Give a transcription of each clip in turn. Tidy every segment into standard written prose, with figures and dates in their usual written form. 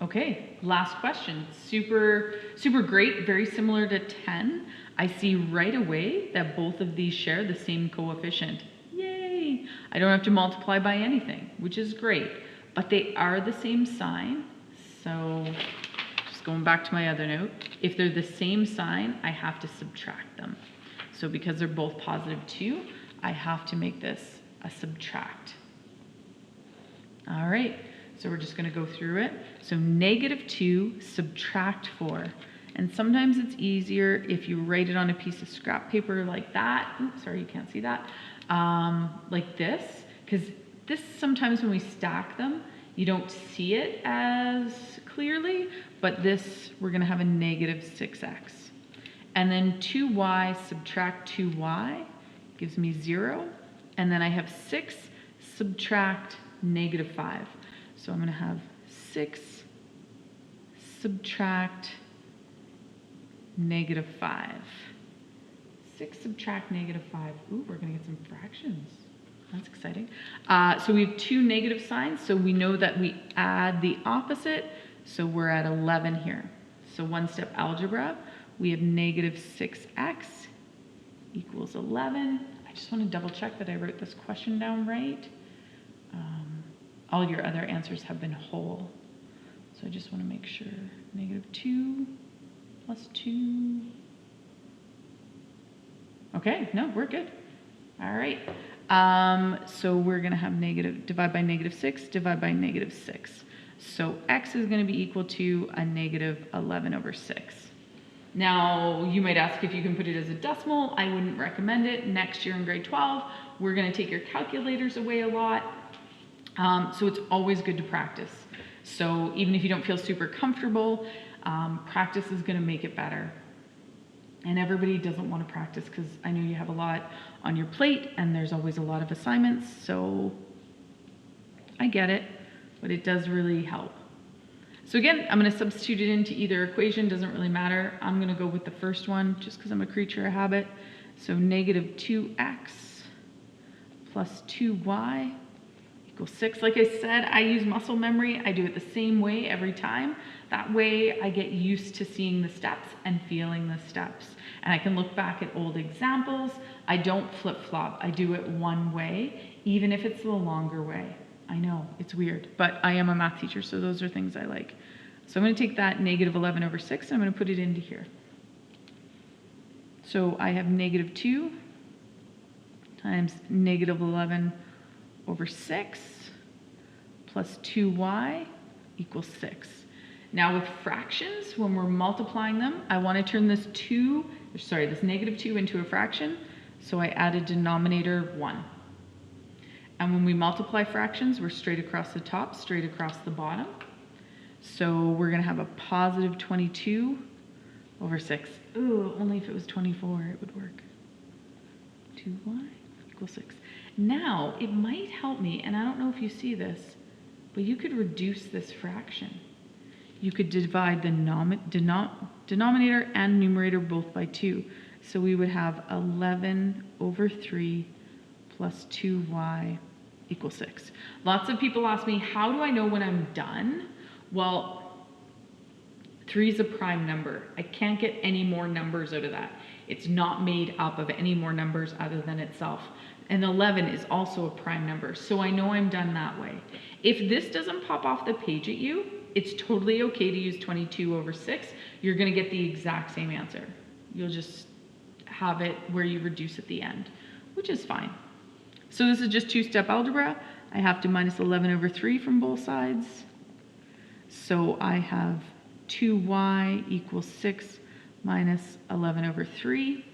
Okay, last question. Super, super great, very similar to 10. I see right away that both of these share the same coefficient. Yay! I don't have to multiply by anything, which is great. But they are the same sign, so just going back to my other note, if they're the same sign, I have to subtract them. So because they're both positive 2, I have to make this a subtract. All right, so we're just going to go through it. So negative 2 subtract 4. And sometimes it's easier if you write it on a piece of scrap paper like that. Oops, sorry, you can't see that. Like this, because this sometimes when we stack them, you don't see it as clearly, but this, we're going to have a negative 6x. And then 2y subtract 2y gives me 0. And then I have 6 subtract negative 5. So I'm going to have 6 subtract negative 5. 6 subtract negative 5. Ooh, we're going to get some fractions. That's exciting. So we have 2 negative signs, so we know that we add the opposite, so we're at 11 here. So one-step algebra, we have negative 6x equals 11. I just want to double check that I wrote this question down right. All your other answers have been whole. So I just want to make sure. Negative 2 plus 2. Okay, no, we're good. All right. So we're going to have divide by negative 6, divide by negative 6. So x is going to be equal to a negative 11 over 6. Now, you might ask if you can put it as a decimal. I wouldn't recommend it. Next year in grade 12, we're going to take your calculators away a lot. So it's always good to practice. So even if you don't feel super comfortable, practice is going to make it better. And everybody doesn't want to practice because I know you have a lot on your plate and there's always a lot of assignments. So I get it, but it does really help. So again, I'm going to substitute it into either equation, doesn't really matter. I'm going to go with the first one just because I'm a creature of habit. So negative 2x plus 2y equals 6. Like I said, I use muscle memory. I do it the same way every time. That way I get used to seeing the steps and feeling the steps. And I can look back at old examples. I don't flip-flop. I do it one way, even if it's the longer way. I know, it's weird, but I am a math teacher, so those are things I like. So I'm going to take that negative 11 over 6, and I'm going to put it into here. So I have negative 2 times negative 11 over 6 plus 2y equals 6. Now with fractions, when we're multiplying them, I want to turn this negative 2 into a fraction, so I add a denominator 1. And when we multiply fractions, we're straight across the top, straight across the bottom. So we're going to have a positive 22 over 6. Ooh, only if it was 24 it would work. 2y equals 6. Now, it might help me, and I don't know if you see this, but you could reduce this fraction. You could divide the denominator and numerator both by 2. So we would have 11 over 3 plus 2y equals 6. Lots of people ask me, how do I know when I'm done? Well, 3 is a prime number. I can't get any more numbers out of that. It's not made up of any more numbers other than itself. And 11 is also a prime number, so I know I'm done that way. If this doesn't pop off the page at you, it's totally okay to use 22 over 6. You're going to get the exact same answer. You'll just have it where you reduce at the end, which is fine. So this is just two-step algebra. I have to minus 11 over 3 from both sides. So I have 2y equals 6 minus 11 over 3.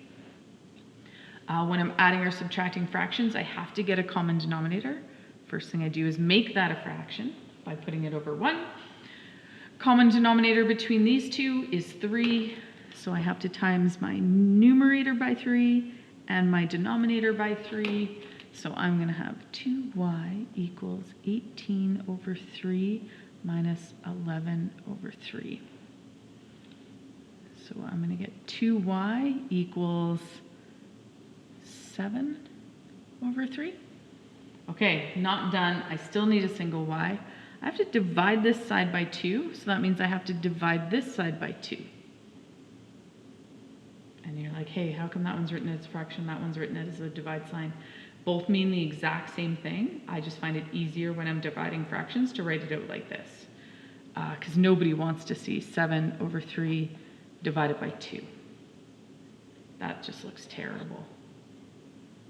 When I'm adding or subtracting fractions, I have to get a common denominator. First thing I do is make that a fraction by putting it over 1. Common denominator between these two is 3, so I have to times my numerator by 3 and my denominator by 3. So I'm going to have 2y equals 18 over 3 minus 11 over 3. So I'm going to get 2y equals 7 over 3. Okay, not done. I still need a single y. I have to divide this side by 2, so that means I have to divide this side by 2. And you're like, hey, how come that one's written as a fraction, that one's written as a divide sign? Both mean the exact same thing. I just find it easier when I'm dividing fractions to write it out like this. Because nobody wants to see 7 over 3 divided by 2. That just looks terrible.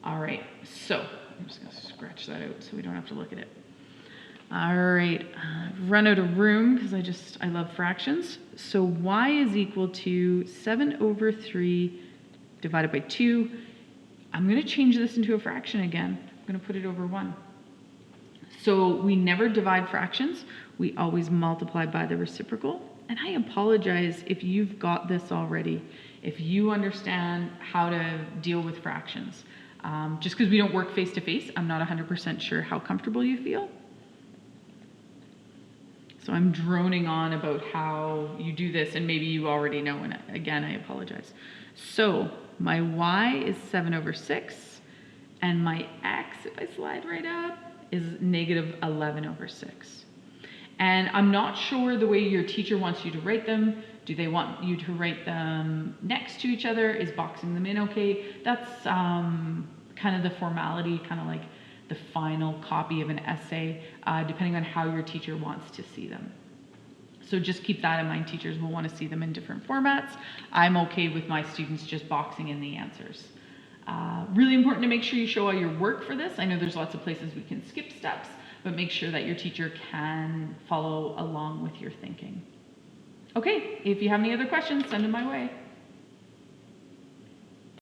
All right, so I'm just going to scratch that out so we don't have to look at it. All right, I've run out of room because I love fractions. So y is equal to 7 over 3 divided by 2. I'm going to change this into a fraction again. I'm going to put it over 1. So we never divide fractions. We always multiply by the reciprocal. And I apologize if you've got this already, if you understand how to deal with fractions. Just because we don't work face to face, I'm not 100% sure how comfortable you feel. So I'm droning on about how you do this, and maybe you already know, and again, I apologize. So my y is 7 over 6, and my x, if I slide right up, is negative 11 over 6. And I'm not sure the way your teacher wants you to write them. Do they want you to write them next to each other? Is boxing them in okay? That's kind of the formality, kind of like the final copy of an essay, depending on how your teacher wants to see them. So just keep that in mind. Teachers will want to see them in different formats. I'm okay with my students just boxing in the answers. Really important to make sure you show all your work for this. I know there's lots of places we can skip steps, but make sure that your teacher can follow along with your thinking. Okay, if you have any other questions, send them my way.